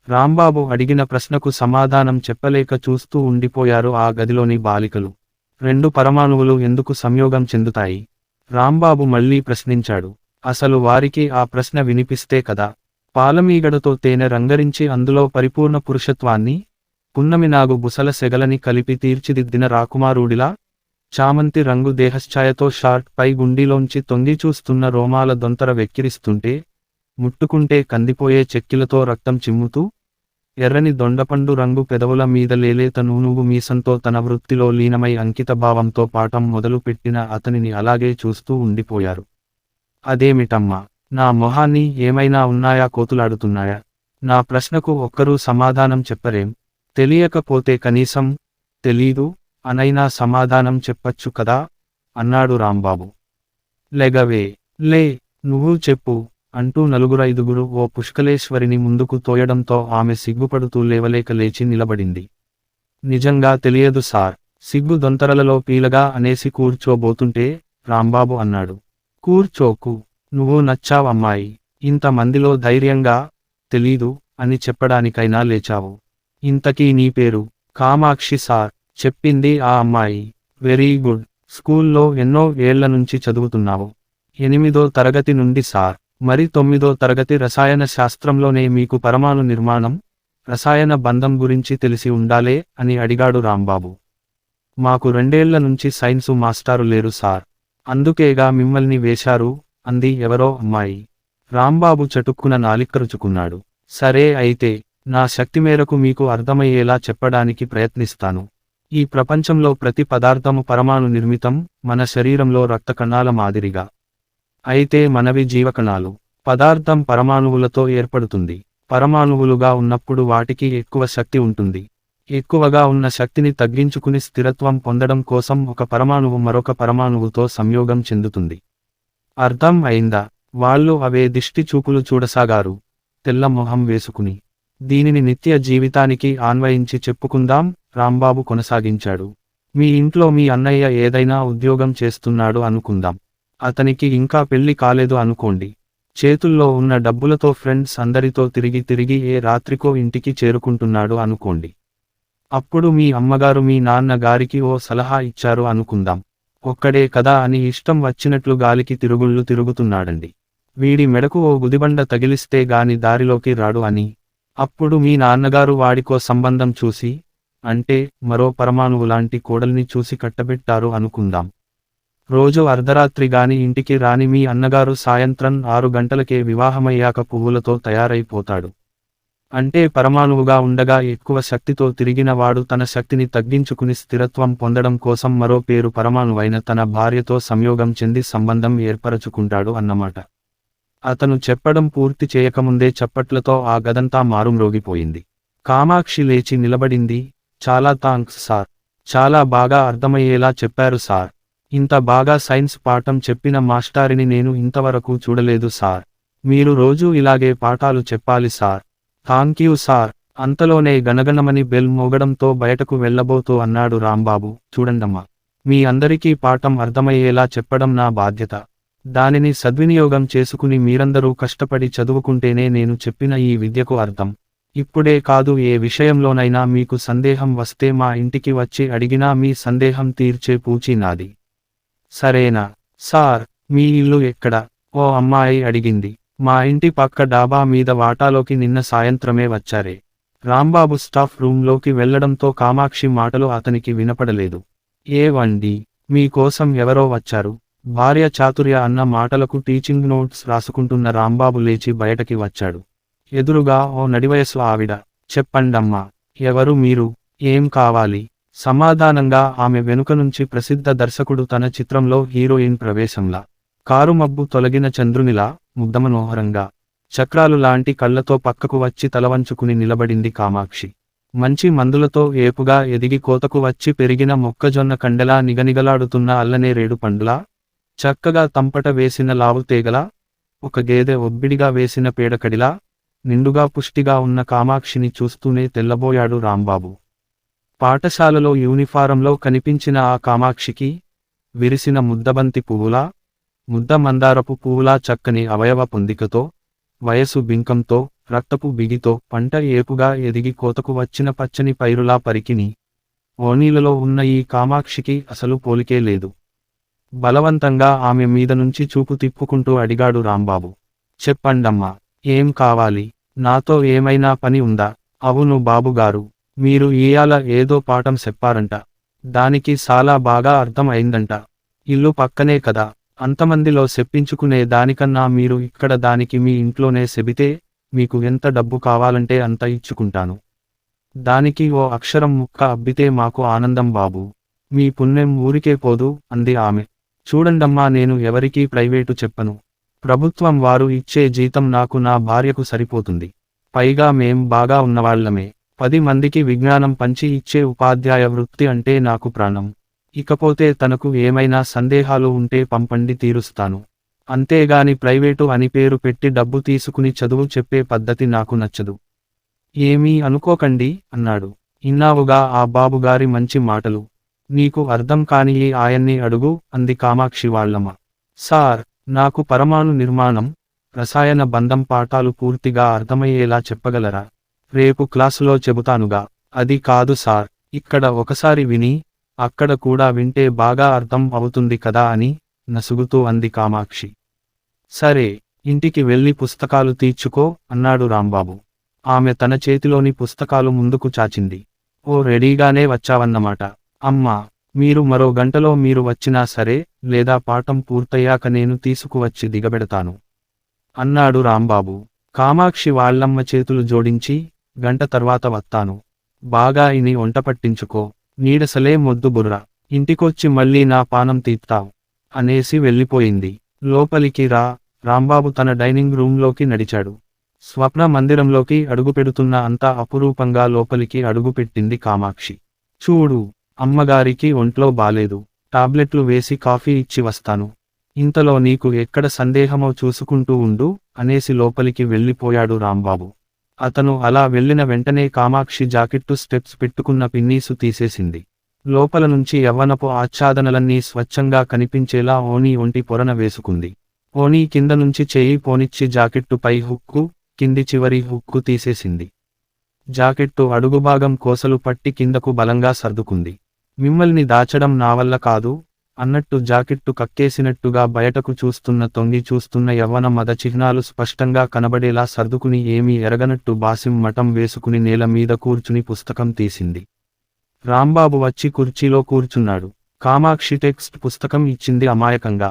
రాంబాబు అడిగిన ప్రశ్నకు సమాధానం చెప్పలేక చూస్తూ ఉండిపోయారు ఆ గదిలోని బాలికలు. రెండు పరమాణువులు ఎందుకు సంయోగం చెందుతాయి? రాంబాబు మళ్ళీ ప్రశ్నించాడు. అసలు వారికి ఆ ప్రశ్న వినిపిస్తే కదా పాలమీగడతో తేనె రంగరించి అందులో పరిపూర్ణ పురుషత్వాన్ని, పున్నమినాగు బుసల సెగలని కలిపి తీర్చిదిద్దిన రాకుమారుడిలా, చామంతి రంగు దేహశ్ఛాయతో షార్ట్ పై గుండీలోంచి తొంగి చూస్తున్న రోమాల దొంతర వెక్కిరిస్తుంటే, ముట్టుకుంటే కందిపోయే చెక్కిలతో రక్తం చిమ్ముతూ, ఎర్రని దొండపండు రంగు పెదవుల మీద లేలేత నూనూగు మీసంతో తన వృత్తిలో లీనమై అంకిత భావంతో పాఠం మొదలుపెట్టిన అతనిని అలాగే చూస్తూ ఉండిపోయారు. అదేమిటమ్మా, నా మొహాన్ని ఏమైనా ఉన్నాయా కోతులాడుతున్నాయా? నా ప్రశ్నకు ఒక్కరూ సమాధానం చెప్పరేం? తెలియకపోతే కనీసం తెలీదు అనైనా సమాధానం చెప్పచ్చు కదా అన్నాడు రాంబాబు. లెగవే, లే, నువ్వు చెప్పు అంటూ నలుగురైదుగురు ఓ పుష్కలేశ్వరిని ముందుకు తోయడంతో ఆమె సిగ్గుపడుతూ లేవలేక లేచి నిలబడింది. నిజంగా తెలియదు సార్, సిగ్గు దొంతరలలో పీలగా అనేసి కూర్చోబోతుంటే రాంబాబు అన్నాడు. కూర్చోకు, నువ్వు నచ్చావమ్మాయి, ఇంతమందిలో ధైర్యంగా తెలీదు అని చెప్పడానికైనా లేచావు. ఇంతకీ నీ పేరు? కామాక్షి సార్, చెప్పింది ఆ అమ్మాయి. వెరీ గుడ్, స్కూల్లో ఎన్నో ఏళ్ల నుంచి చదువుతున్నావు? 8వ తరగతి నుండి సార్. మరి 9వ తరగతి రసాయన శాస్త్రంలోనే మీకు పరమాణు నిర్మాణం, రసాయన బంధం గురించి తెలిసి ఉండాలే అని అడిగాడు రాంబాబు. మాకు 2 ఏళ్ల నుంచి సైన్సు మాస్టారు లేరు సార్, అందుకేగా మిమ్మల్ని వేశారు అంది ఎవరో అమ్మాయి. రాంబాబు చటుక్కున నాలిక్కరుచుకున్నాడు. సరే అయితే, నా శక్తి మేరకు మీకు అర్థమయ్యేలా చెప్పడానికి ప్రయత్నిస్తాను. ఈ ప్రపంచంలో ప్రతి పదార్థము పరమాణు నిర్మితం, మన శరీరంలో రక్త కణాల మాదిరిగా. అయితే మనవి జీవకణాలు. పదార్థం పరమాణువులతో ఏర్పడుతుంది. పరమాణువులుగా ఉన్నప్పుడు వాటికి ఎక్కువ శక్తి ఉంటుంది. ఎక్కువగా ఉన్న శక్తిని తగ్గించుకుని స్థిరత్వం పొందడం కోసం ఒక పరమాణువు మరొక పరమాణువుతో సంయోగం చెందుతుంది. అర్థం అయిందా? వాళ్ళు అవే దిష్టి చూపులు చూడసాగారు, తెల్ల మొహం వేసుకుని. దీనిని నిత్య జీవితానికి ఆన్వయించి చెప్పుకుందాం, రాంబాబు కొనసాగించాడు. మీ ఇంట్లో మీ అన్నయ్య ఏదైనా ఉద్యోగం చేస్తున్నాడు అనుకుందాం. అతనికి ఇంకా పెళ్లి కాలేదు అనుకోండి. చేతుల్లో ఉన్న డబ్బులతో ఫ్రెండ్స్ అందరితో తిరిగి తిరిగి ఏ రాత్రికో ఇంటికి చేరుకుంటున్నాడు అనుకోండి. అప్పుడు మీ అమ్మగారు మీ నాన్న గారికి ఓ సలహా ఇచ్చారు అనుకుందాం. ఒక్కడే కదా అని ఇష్టం వచ్చినట్లు గాలికి తిరుగుళ్ళు తిరుగుతున్నాడండి. వీడి మెడకు ఓ గుదిబండ తగిలిస్తే గాని దారిలోకి రాడు అని. అప్పుడు మీ నాన్నగారు వాడికో సంబంధం చూసి, అంటే మరో పరమాణువులాంటి కోడల్ని చూసి కట్టబెట్టారు అనుకుందాం. రోజు అర్ధరాత్రి గాని ఇంటికి రాని మీ అన్నగారు సాయంత్రం 6 గంటలకే వివాహమయ్యాక పువ్వులతో తయారైపోతాడు. అంటే పరమాణువుగా ఉండగా ఎక్కువ శక్తితో తిరిగిన వాడు తన శక్తిని తగ్గించుకుని స్థిరత్వం పొందడం కోసం మరో పేరు పరమాణువైన తన భార్యతో సంయోగం చెంది సంబంధం ఏర్పరచుకుంటాడు అన్నమాట. అతను చెప్పడం పూర్తి చేయకముందే చప్పట్లతో ఆ గదంతా మారుమ్రోగిపోయింది. కామాక్షి లేచి నిలబడింది. చాలా థాంక్స్ సార్, చాలా బాగా అర్థమయ్యేలా చెప్పారు సార్. ఇంత బాగా సైన్స్ పాఠం చెప్పిన మాస్టారిని నేను ఇంతవరకు చూడలేదు సార్. మీరు రోజూ ఇలాగే పాఠాలు చెప్పాలి సార్. Thank you sir. అంతలోనే గనగనమని బెల్ మోగడంతో బయటకు వెళ్లబోతూ అన్నాడు రాంబాబు. చూడండమ్మా, మీ అందరికీ పాఠం అర్థమయ్యేలా చెప్పడం నా బాధ్యత. దానిని సద్వినియోగం చేసుకుని మీరందరూ కష్టపడి చదువుకుంటేనే నేను చెప్పిన ఈ విద్యకు అర్థం. ఇప్పుడే కాదు, ఏ విషయంలోనైనా మీకు సందేహం వస్తే మా ఇంటికి వచ్చి అడిగినా మీ సందేహం తీర్చే పూచీ నాది. సరేనా? సార్, మీ ఇల్లు ఎక్కడ? ఓ అమ్మాయి అడిగింది. మా ఇంటి పక్క డాబా మీద వాటాలోకి నిన్న సాయంత్రమే వచ్చారే. రాంబాబు స్టాఫ్ రూంలోకి వెళ్లడంతో కామాక్షి మాటలు అతనికి వినపడలేదు. ఏవండి, మీకోసం ఎవరో వచ్చారు. భార్య చాతుర్య అన్న మాటలకు టీచింగ్ నోట్స్ రాసుకుంటున్న రాంబాబు లేచి బయటకి వచ్చాడు. ఎదురుగా ఓ నడివయసు ఆవిడ. చెప్పండమ్మా, ఎవరు మీరు? ఏం కావాలి? సమాధానంగా ఆమె వెనుక నుంచి ప్రసిద్ధ దర్శకుడు తన చిత్రంలో హీరోయిన్ ప్రవేశంలా, కారుమబ్బు తొలగిన చంద్రునిలా, ముగ్ధమనోహరంగా, చక్రాలు లాంటి కళ్లతో పక్కకు వచ్చి తలవంచుకుని నిలబడింది కామాక్షి. మంచి మందులతో ఏపుగా ఎదిగి కోతకు వచ్చి పెరిగిన మొక్కజొన్న కండెలా నిగనిగలాడుతున్న అల్లనేరేడు పండులా, చక్కగా తంపట వేసిన లావు తేగలా, ఒక గేదె ఒబ్బిడిగా వేసిన పేడకడిలా, నిండుగా పుష్టిగా ఉన్న కామాక్షిని చూస్తూనే తెల్లబోయాడు రాంబాబు. పాఠశాలలో యూనిఫారంలో కనిపించిన ఆ కామాక్షికి, విరిసిన ముద్దబంతి పువ్వులా, ముద్ద మందారపు పువ్వులా చక్కని అవయవ పొందికతో, వయసు బింకంతో, రక్తపు బిగితో పంట ఏపుగా ఎదిగి కోతకు వచ్చిన పచ్చని పైరులా పరికిని ఓణీలలో ఉన్న ఈ కామాక్షికి అసలు పోలికే లేదు. బలవంతంగా ఆమె మీద నుంచి చూపు తిప్పుకుంటూ అడిగాడు రాంబాబు. చెప్పండమ్మా, ఏం కావాలి? నాతో ఏమైనా పని ఉందా? అవును బాబుగారు, మీరు ఇయాల ఏదో పాఠం చెప్పారంట, దానికి చాలా బాగా అర్థం అయిందంట. ఇల్లు పక్కనే కదా, అంతమందిలో చెప్పించుకునే దానికన్నా మీరు ఇక్కడ దానికి మీ ఇంట్లోనే చెబితే మీకు ఎంత డబ్బు కావాలంటే అంత ఇచ్చుకుంటాను. దానికి ఓ అక్షరం ముక్క అబ్బితే మాకు ఆనందం బాబూ. మీ పుణ్యం ఊరికే పోదు అంది ఆమె. చూడండమ్మా, నేను ఎవరికీ ప్రైవేటు చెప్పను. ప్రభుత్వం వారు ఇచ్చే జీతం నాకు నా భార్యకు సరిపోతుంది. పైగా మేం బాగా ఉన్నవాళ్లమే. 10 మందికి విజ్ఞానం పంచి ఇచ్చే ఉపాధ్యాయ వృత్తి అంటే నాకు ప్రాణం. ఇకపోతే తనకు ఏమైనా సందేహాలు ఉంటే పంపండి, తీరుస్తాను. అంతేగాని ప్రైవేటు అని పేరు పెట్టి డబ్బు తీసుకుని చదువు చెప్పే పద్ధతి నాకు నచ్చదు. ఏమీ అనుకోకండి అన్నాడు. ఇన్నావుగా ఆ బాబుగారి మంచి మాటలు. నీకు అర్థం కాని ఆయన్ని అడుగు అంది కామాక్షి వాళ్ళమ్మ. సార్, నాకు పరమాణు నిర్మాణం, రసాయన బంధం పాఠాలు పూర్తిగా అర్థమయ్యేలా చెప్పగలరా? రేపు క్లాసులో చెబుతానుగా. అది కాదు సార్, ఇక్కడ ఒకసారి విని అక్కడ కూడా వింటే బాగా అర్థం అవుతుంది కదా అని నసుగుతూ అంది కామాక్షి. సరే, ఇంటికి వెళ్ళి పుస్తకాలు తీర్చుకో అన్నాడు రాంబాబు. ఆమె తన చేతిలోని పుస్తకాలు ముందుకు చాచింది. ఓ, రెడీగానే వచ్చావన్నమాట. అమ్మా, మీరు మరో గంటలో మీరు వచ్చినా సరే, లేదా పాఠం పూర్తయ్యాక నేను తీసుకువచ్చి దిగబెడతాను అన్నాడు రాంబాబు. కామాక్షి వాళ్ళమ్మ చేతులు జోడించి, గంట తర్వాత వస్తాను. బాగా ఇని వంట పట్టించుకో, నీడసలే మొద్దు బుర్ర, ఇంటికొచ్చి మళ్ళీ నా పానం తీస్తావు అనేసి వెళ్ళిపోయింది. లోపలికి రా. రాంబాబు తన డైనింగ్ రూంలోకి నడిచాడు. స్వప్న మందిరంలోకి అడుగుపెడుతున్న అంత అపురూపంగా లోపలికి అడుగుపెట్టింది కామాక్షి. చూడు, అమ్మగారికి ఒంట్లో బాలేదు, టాబ్లెట్లు వేసి కాఫీ ఇచ్చి వస్తాను. ఇంతలో నీకు ఎక్కడ సందేహమో చూసుకుంటూ ఉండు అనేసి లోపలికి వెళ్ళిపోయాడు రాంబాబు. అతను అలా వెళ్ళిన వెంటనే కామాక్షి జాకెట్టు స్టెప్స్ పెట్టుకున్న పిన్నీసు తీసేసింది. లోపల నుంచి యవ్వనపు ఆచ్ఛాదనలన్నీ స్వచ్ఛంగా కనిపించేలా ఓణీ ఒంటి పొరన వేసుకుంది. ఓణీ కింద నుంచి చేయి పోనిచ్చి జాకెట్టు పై హుక్కు, కింది చివరి హుక్కు తీసేసింది. జాకెట్టు అడుగుభాగం కోసలు పట్టి కిందకు బలంగా సర్దుకుంది. మిమ్మల్ని దాచడం నా వల్ల కాదు అన్నట్టు జాకెట్టు కక్కేసినట్టుగా బయటకు తొంగి చూస్తున్న యవ్వన మద చిహ్నాలు స్పష్టంగా కనబడేలా సర్దుకుని ఏమీ ఎరగనట్టు బాసిం మఠం వేసుకుని నేల మీద కూర్చుని పుస్తకం తీసింది. రాంబాబు వచ్చి కుర్చీలో కూర్చున్నాడు. కామాక్షి టెక్స్ట్ పుస్తకం ఇచ్చింది అమాయకంగా.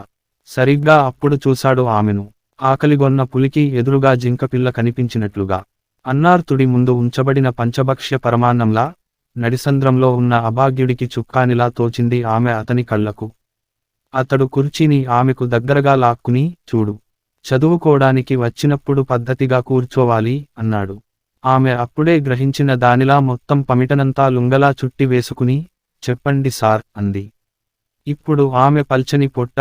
సరిగ్గా అప్పుడు చూశాడు ఆమెను. ఆకలిగొన్న పులికి ఎదురుగా జింకపిల్ల కనిపించినట్లుగా. అన్నార్తుడి ముందు ఉంచబడిన పంచభక్ష్య పరమాన్నంలా, నడిసంద్రంలో ఉన్న అభాగ్యుడికి చుక్కానిలా తోచింది ఆమె అతని కళ్లకు. అతడు కుర్చీని ఆమెకు దగ్గరగా లాక్కుని, చూడు, చదువుకోడానికి వచ్చినప్పుడు పద్ధతిగా కూర్చోవాలి అన్నాడు. ఆమె అప్పుడే గ్రహించిన దానిలా మొత్తం పమిటనంతా లుంగలా చుట్టి వేసుకుని, చెప్పండి సార్ అంది. ఇప్పుడు ఆమె పల్చని పొట్ట,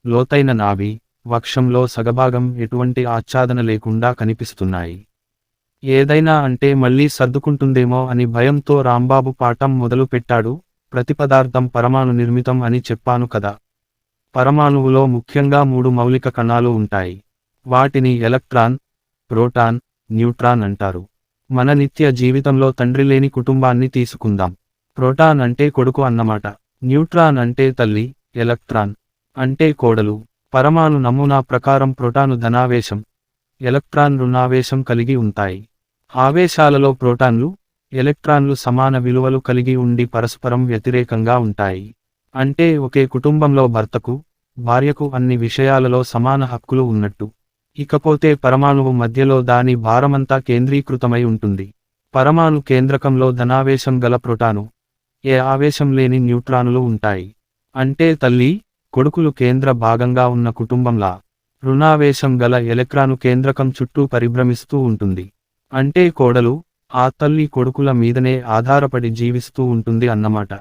లోతైన నాభి, వక్షంలో సగభాగం ఎటువంటి ఆచ్ఛాదన లేకుండా కనిపిస్తున్నాయి. ఏదైనా అంటే మళ్ళీ సర్దుకుంటుందేమో అని భయంతో రాంబాబు పాఠం మొదలు పెట్టాడు. ప్రతిపదార్థం పరమాణు నిర్మితం అని చెప్పాను కదా. పరమాణువులో ముఖ్యంగా 3 మౌలిక కణాలు ఉంటాయి. వాటిని ఎలక్ట్రాన్, ప్రోటాన్, న్యూట్రాన్ అంటారు. మన నిత్య జీవితంలో తండ్రి లేని కుటుంబాన్ని తీసుకుందాం. ప్రోటాన్ అంటే కొడుకు అన్నమాట. న్యూట్రాన్ అంటే తల్లి, ఎలక్ట్రాన్ అంటే కోడలు. పరమాణు నమూనా ప్రకారం ప్రోటాను ధనావేశం, ఎలక్ట్రాన్ రుణావేశం కలిగి ఉంటాయి. ఆవేశాలలో ప్రోటాన్లు, ఎలక్ట్రాన్లు సమాన విలువలు కలిగి ఉండి పరస్పరం వ్యతిరేకంగా ఉంటాయి. అంటే ఒకే కుటుంబంలో భర్తకు, భార్యకు అన్ని విషయాలలో సమాన హక్కులు ఉన్నట్టు. ఇకపోతే పరమాణువు మధ్యలో దాని భారమంతా కేంద్రీకృతమై ఉంటుంది. పరమాణు కేంద్రకంలో ధనావేశం గల ప్రోటాను, ఏ ఆవేశం లేని న్యూట్రానులు ఉంటాయి. అంటే తల్లి, కొడుకులు కేంద్ర భాగంగా ఉన్న కుటుంబంలా, రుణావేశం గల ఎలక్ట్రాను కేంద్రకం చుట్టూ పరిభ్రమిస్తూ ఉంటుంది. అంటే కోడలు, ఆ తల్లి కొడుకుల మీదనే ఆధారపడి జీవిస్తూ ఉంటుంది అన్నమాట.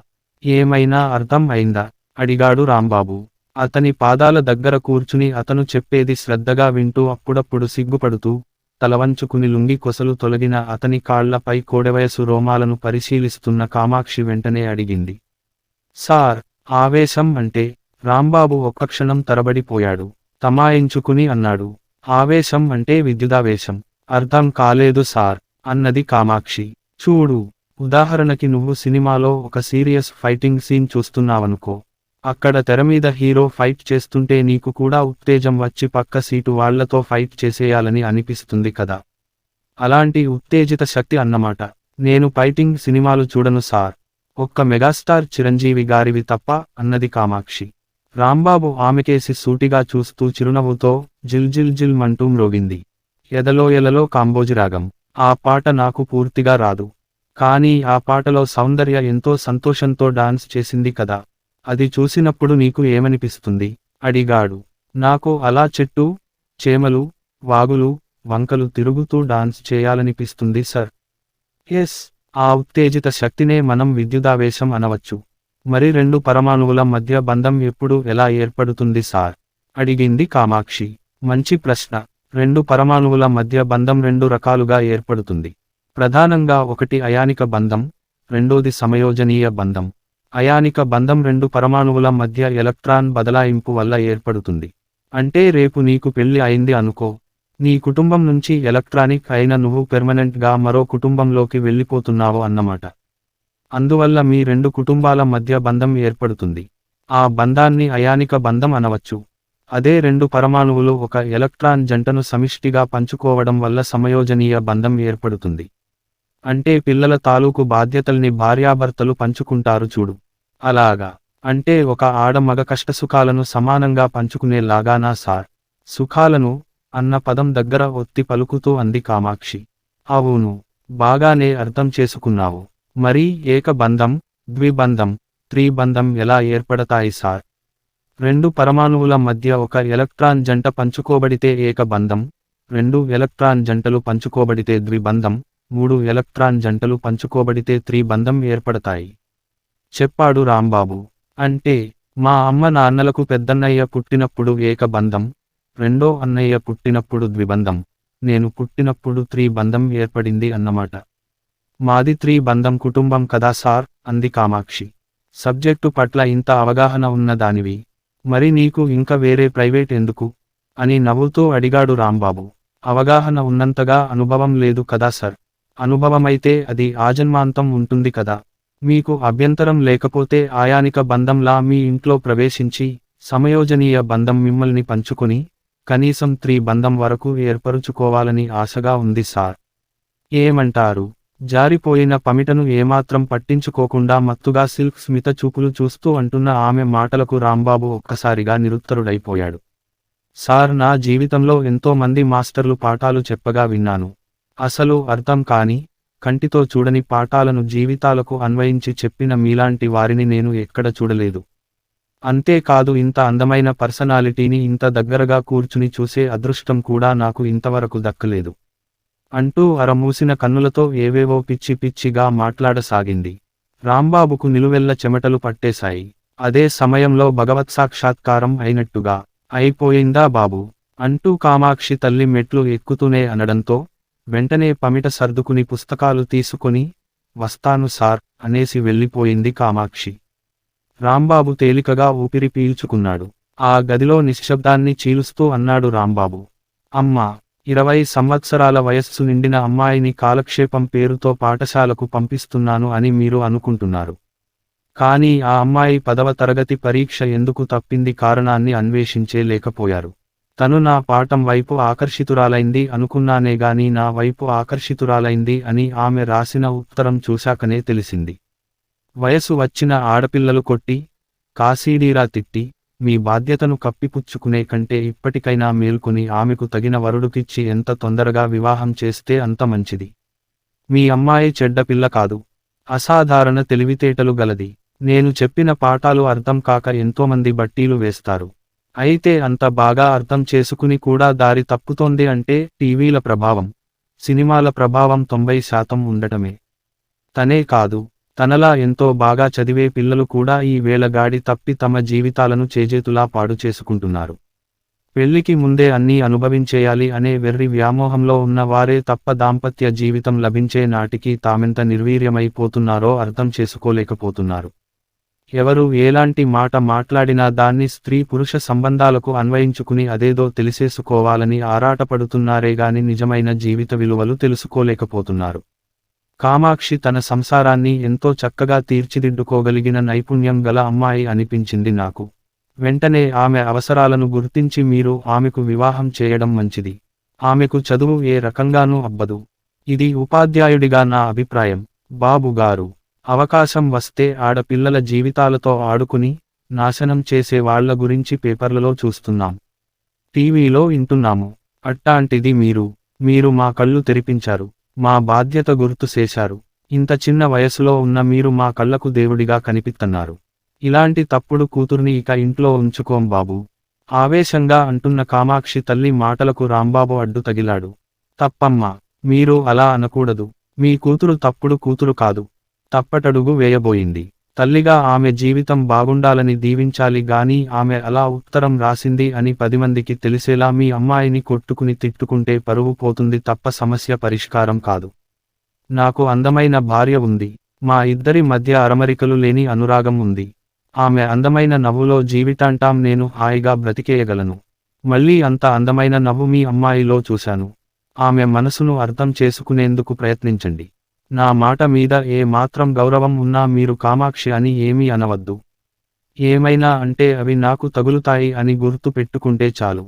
ఏమైనా అర్థం అయిందా అడిగాడు రాంబాబు. అతని పాదాల దగ్గర కూర్చుని అతను చెప్పేది శ్రద్ధగా వింటూ అప్పుడప్పుడు సిగ్గుపడుతూ, తలవంచుకుని లుంగి కొసలు తొలగిన అతని కాళ్లపై కోడెవయసు రోమాలను పరిశీలిస్తున్న కామాక్షి వెంటనే అడిగింది. సార్, ఆవేశం అంటే? రాంబాబు ఒక్క క్షణం తరబడిపోయాడు. తమాయించుకుని అన్నాడు. ఆవేశం అంటే విద్యుదావేశం. అర్థం కాలేదు సార్ అన్నది కామాక్షి. చూడు, ఉదాహరణకి నువ్వు సినిమాలో ఒక సీరియస్ ఫైటింగ్ సీన్ చూస్తున్నావనుకో. అక్కడ తెరమీద హీరో ఫైట్ చేస్తుంటే నీకు కూడా ఉత్తేజం వచ్చి పక్క సీటు వాళ్లతో ఫైట్ చేసేయాలని అనిపిస్తుంది కదా. అలాంటి ఉత్తేజిత శక్తి అన్నమాట. నేను ఫైటింగ్ సినిమాలు చూడను సార్, ఒక్క మెగాస్టార్ చిరంజీవి గారివి తప్ప అన్నది కామాక్షి. రాంబాబు ఆమెకేసి సూటిగా చూస్తూ చిరునవ్వుతో జిల్ జిల్ జిల్ మంటూ మ్రోగింది. ఎదలో ఎలలో కాంబోజిరాగం. ఆ పాట నాకు పూర్తిగా రాదు, కానీ ఆ పాటలో సౌందర్య ఎంతో సంతోషంతో డాన్స్ చేసింది కదా. అది చూసినప్పుడు నీకు ఏమనిపిస్తుంది అడిగాడు. నాకు అలా చెట్టు చేమలు వాగులు వంకలు తిరుగుతూ డాన్స్ చేయాలనిపిస్తుంది సర్. ఎస్, ఆ ఉత్తేజిత శక్తినే మనం విద్యుదావేశం అనవచ్చు. మరి రెండు పరమాణువుల మధ్య బంధం ఎప్పుడు ఎలా ఏర్పడుతుంది సార్ అడిగింది కామాక్షి. మంచి ప్రశ్న. రెండు పరమాణువుల మధ్య బంధం రెండు రకాలుగా ఏర్పడుతుంది. ప్రధానంగా ఒకటి అయానిక బంధం, రెండోది సమయోజనీయ బంధం. అయానిక బంధం రెండు పరమాణువుల మధ్య ఎలక్ట్రాన్ బదలాయింపు వల్ల ఏర్పడుతుంది. అంటే రేపు నీకు పెళ్లి అయింది అనుకో, నీ కుటుంబం నుంచి ఎలక్ట్రానిక్ అయిన నువ్వు పెర్మనెంట్ గా మరో కుటుంబంలోకి వెళ్ళిపోతున్నావు అన్నమాట. అందువల్ల మీ రెండు కుటుంబాల మధ్య బంధం ఏర్పడుతుంది. ఆ బంధాన్ని అయానిక బంధం అనవచ్చు. అదే రెండు పరమాణువులు ఒక ఎలక్ట్రాన్ జంటను సమిష్టిగా పంచుకోవడం వల్ల సమయోజనీయ బంధం ఏర్పడుతుంది. అంటే పిల్లల తాలూకు బాధ్యతల్ని భార్యాభర్తలు పంచుకుంటారు చూడు, అలాగా. అంటే ఒక ఆడ మగ కష్టసుఖాలను సమానంగా పంచుకునేలాగానా సార్? సుఖాలను అన్న పదం దగ్గర ఒత్తి పలుకుతూ అంది కామాక్షి. అవును, బాగానే అర్థం చేసుకున్నావు. మరి ఏక బంధం, ద్విబంధం, త్రిబంధం ఎలా ఏర్పడతాయి సార్? రెండు పరమాణువుల మధ్య ఒక ఎలక్ట్రాన్ జంట పంచుకోబడితే ఏక బంధం, రెండు ఎలక్ట్రాన్ జంటలు పంచుకోబడితే ద్విబంధం, మూడు ఎలక్ట్రాన్ జంటలు పంచుకోబడితే త్రిబంధం ఏర్పడతాయి చెప్పాడు రాంబాబు. అంటే మా అమ్మ నాన్నలకు పెద్దన్నయ్య పుట్టినప్పుడు ఏక బంధం, రెండో అన్నయ్య పుట్టినప్పుడు ద్విబంధం, నేను పుట్టినప్పుడు త్రిబంధం ఏర్పడింది అన్నమాట. మాది త్రిబంధం కుటుంబం కదా సార్ అంది కామాక్షి. సబ్జెక్టు పట్ల ఇంత అవగాహన ఉన్నదానివి, మరి నీకు ఇంక వేరే ప్రైవేట్ ఎందుకు అని నవ్వుతూ అడిగాడు రాంబాబు. అవగాహన ఉన్నంతగా అనుభవం లేదు కదా సర్. అనుభవమైతే అది ఆజన్మాంతం ఉంటుంది కదా. మీకు అభ్యంతరం లేకపోతే అయానిక బంధంలా మీ ఇంట్లో ప్రవేశించి సమయోజనీయ బంధం మిమ్మల్ని పంచుకొని కనీసం త్రిబంధం వరకు ఏర్పరుచుకోవాలని ఆశగా ఉంది సార్. ఏమంటారు? జారిపోయిన పమిటను ఏమాత్రం పట్టించుకోకుండా మత్తుగా సిల్క్ స్మిత చూపులు చూస్తూ అంటున్న ఆమె మాటలకు రాంబాబు ఒక్కసారిగా నిరుత్తరుడైపోయాడు. సార్, నా జీవితంలో ఎంతో మంది మాస్టర్లు పాఠాలు చెప్పగా విన్నాను. అసలు అర్థం కాని, కంటితో చూడని పాఠాలను జీవితాలకు అన్వయించి చెప్పిన మీలాంటి వారిని నేను ఎక్కడ చూడలేదు. అంతేకాదు, ఇంత అందమైన పర్సనాలిటీని ఇంత దగ్గరగా కూర్చుని చూసే అదృష్టం కూడా నాకు ఇంతవరకు దక్కలేదు అంటూ అరమూసిన కన్నులతో ఏవేవో పిచ్చి పిచ్చిగా మాట్లాడసాగింది. రాంబాబుకు నిలువెల్ల చెమటలు పట్టేశాయి. అదే సమయంలో భగవత్సాక్షాత్కారం అయినట్టుగా, అయిపోయిందా బాబు అంటూ కామాక్షి తల్లి మెట్లు ఎక్కుతూనే అనడంతో వెంటనే పమిట సర్దుకుని పుస్తకాలు తీసుకొని వస్తాను సార్ అనేసి వెళ్ళిపోయింది కామాక్షి. రాంబాబు తేలికగా ఊపిరి పీల్చుకున్నాడు. ఆ గదిలో నిశ్శబ్దాన్ని చీలుస్తూ అన్నాడు రాంబాబు. అమ్మా, 20 సంవత్సరాల వయస్సు నిండిన అమ్మాయిని కాలక్షేపం పేరుతో పాఠశాలకు పంపిస్తున్నాను అని మీరు అనుకుంటున్నారు. కానీ ఆ అమ్మాయి 10వ తరగతి పరీక్ష ఎందుకు తప్పింది కారణాన్ని అన్వేషించే లేకపోయారు. తను నా పాఠం వైపు ఆకర్షితురాలైంది అనుకున్నానేగాని నా వైపు ఆకర్షితురాలైంది అని ఆమె రాసిన ఉత్తరం చూశాకనే తెలిసింది. వయసు వచ్చిన ఆడపిల్లలు కొట్టి, కాసీడీరా తిట్టి, మీ బాధ్యతను కప్పిపుచ్చుకునే కంటే ఇప్పటికైనా మేల్కొని ఆమెకు తగిన వరుడుకిచ్చి ఎంత తొందరగా వివాహం చేస్తే అంత మంచిది. మీ అమ్మాయి చెడ్డపిల్ల కాదు, అసాధారణ తెలివితేటలు గలది. నేను చెప్పిన పాఠాలు అర్థం కాక ఎంతోమంది బట్టీలు వేస్తారు. అయితే అంత బాగా అర్థం చేసుకుని కూడా దారి తప్పుతోంది అంటే టీవీల ప్రభావం, సినిమాల ప్రభావం 90% ఉండటమే. తనే కాదు, తనలా ఎంతో బాగా చదివే పిల్లలు కూడా ఈ వేళ గాడి తప్పి తమ జీవితాలను చేజేతులా పాడు చేసుకుంటున్నారు. పెళ్లికి ముందే అన్నీ అనుభవించేయాలి అనే వెర్రి వ్యామోహంలో ఉన్న వారే తప్ప దాంపత్య జీవితం లభించే నాటికి తామెంత నిర్వీర్యమైపోతున్నారో అర్థం చేసుకోలేకపోతున్నారు. ఎవరు ఎలాంటి మాట మాట్లాడినా దాన్ని స్త్రీ పురుష సంబంధాలకు అన్వయించుకుని అదేదో తెలిసేసుకోవాలని ఆరాటపడుతున్నారేగాని నిజమైన జీవిత విలువలు తెలుసుకోలేకపోతున్నారు. కామాక్షి తన సంసారాన్ని ఎంతో చక్కగా తీర్చిదిద్దుకోగలిగిన నైపుణ్యం గల అమ్మాయి అనిపించింది నాకు. వెంటనే ఆమె అవసరాలను గుర్తించి మీరు ఆమెకు వివాహం చేయడం మంచిది. ఆమెకు చదువు ఏ రకంగానూ అబ్బదు. ఇది ఉపాధ్యాయుడిగా నా అభిప్రాయం. బాబు గారు, అవకాశం వస్తే ఆడపిల్లల జీవితాలతో ఆడుకుని నాశనం చేసే వాళ్ల గురించి పేపర్లలో చూస్తున్నాం, టీవీలో వింటున్నాము. అట్టాంటిది మీరు మా కళ్ళు తెరిపించారు, మా బాధ్యత గుర్తు చేశారు. ఇంత చిన్న వయసులో ఉన్న మీరు మా కళ్లకు దేవుడిగా కనిపిస్తున్నారు. ఇలాంటి తప్పుడు కూతుర్ని ఇక ఇంట్లో ఉంచుకోం బాబు, ఆవేశంగా అంటున్న కామాక్షి తల్లి మాటలకు రాంబాబు అడ్డు తగిలాడు. తప్పమ్మా, మీరు అలా అనకూడదు. మీ కూతురు తప్పుడు కూతురు కాదు. తప్పటడుగు వేయబోయింది. తల్లిగా ఆమె జీవితం బాగుండాలని దీవించాలి గాని ఆమె అలా ఉత్తరం రాసింది అని 10 మందికి తెలిసేలా మీ అమ్మాయిని కొట్టుకుని తిట్టుకుంటే పరువు పోతుంది తప్ప సమస్య పరిష్కారం కాదు. నాకు అందమైన భార్య ఉంది. మా ఇద్దరి మధ్య అరమరికలు లేని అనురాగం ఉంది. ఆమె అందమైన నవ్వులో జీవితాంతం నేను హాయిగా బ్రతికేయగలను. మళ్ళీ అంత అందమైన నవ్వు మీ అమ్మాయిలో చూశాను. ఆమె మనసును అర్థం చేసుకునేందుకు ప్రయత్నించండి. నా మాట మీద ఏ మాత్రం గౌరవం ఉన్నా మీరు కామాక్షి అని ఏమీ అనవద్దు. ఏమైనా అంటే అవి నాకు తగులుతాయి అని గుర్తు పెట్టుకుంటే చాలు.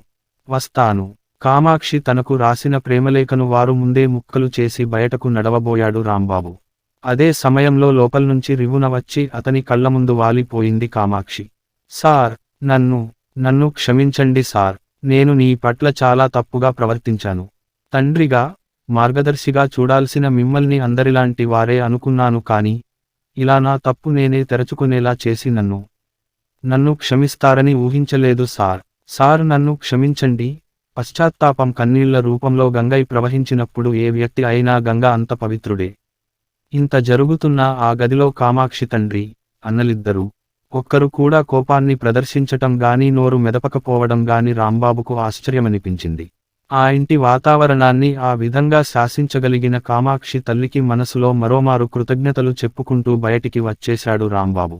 వస్తాను. కామాక్షి తనకు రాసిన ప్రేమలేఖను వారు ముందే ముక్కలు చేసి బయటకు నడవబోయాడు రాంబాబు. అదే సమయంలో లోపల్నుంచి రివున వచ్చి అతని కళ్ళముందు వాలిపోయింది కామాక్షి. సార్, నన్ను క్షమించండి సార్. నేను నీ పట్ల చాలా తప్పుగా ప్రవర్తించాను. తండ్రిగా, మార్గదర్శిగా చూడాల్సిన మిమ్మల్ని అందరిలాంటి వారే అనుకున్నాను కానీ ఇలా నా తప్పు నేనే తెరచుకునేలా చేసి నన్ను క్షమిస్తారని ఊహించలేదు సార్ నన్ను క్షమించండి. పశ్చాత్తాపం కన్నీళ్ల రూపంలో గంగై ప్రవహించినప్పుడు ఏ వ్యక్తి అయినా గంగ అంత పవిత్రుడే. ఇంత జరుగుతున్నా ఆ గదిలో కామాక్షి తండ్రి, అన్నలిద్దరూ ఒక్కరు కూడా కోపాన్ని ప్రదర్శించటం గాని నోరు మెదపకపోవడం గాని రాంబాబుకు ఆశ్చర్యమనిపించింది. ఆ ఇంటి వాతావరణాన్ని ఆ విధంగా శాసించగలిగిన కామాక్షి తల్లికి మనసులో మరోమారు కృతజ్ఞతలు చెప్పుకుంటూ బయటికి వచ్చేశాడు రాంబాబు.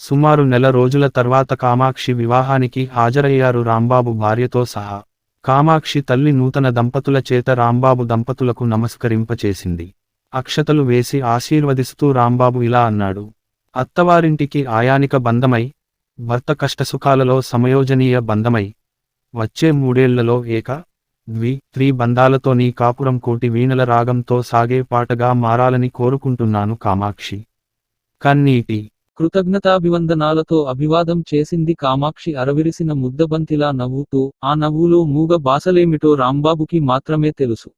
సుమారు నెల రోజుల తర్వాత కామాక్షి వివాహానికి హాజరయ్యారు రాంబాబు భార్యతో సహా. కామాక్షి తల్లి నూతన దంపతుల చేత రాంబాబు దంపతులకు నమస్కరింపచేసింది. అక్షతలు వేసి ఆశీర్వదిస్తూ రాంబాబు ఇలా అన్నాడు. అత్తవారింటికి ఆయానిక బంధమై, భర్త కష్టసుఖాలలో సమయోజనీయ బంధమై, వచ్చే 3 ఏళ్లలో ఏక, ద్వి, త్రి బంధాలతో నీ కాపురం కోటి వీణల రాగంతో సాగే పాటగా మారాలని కోరుకుంటున్నాను కామాక్షి. కన్నీటి కృతజ్ఞతాభివందనాలతో అభివాదం చేసింది కామాక్షి అరవిరిసిన ముద్దబంతిలా నవ్వుతూ. ఆ నవ్వులో మూగ బాసలేమిటో రాంబాబుకి మాత్రమే తెలుసు.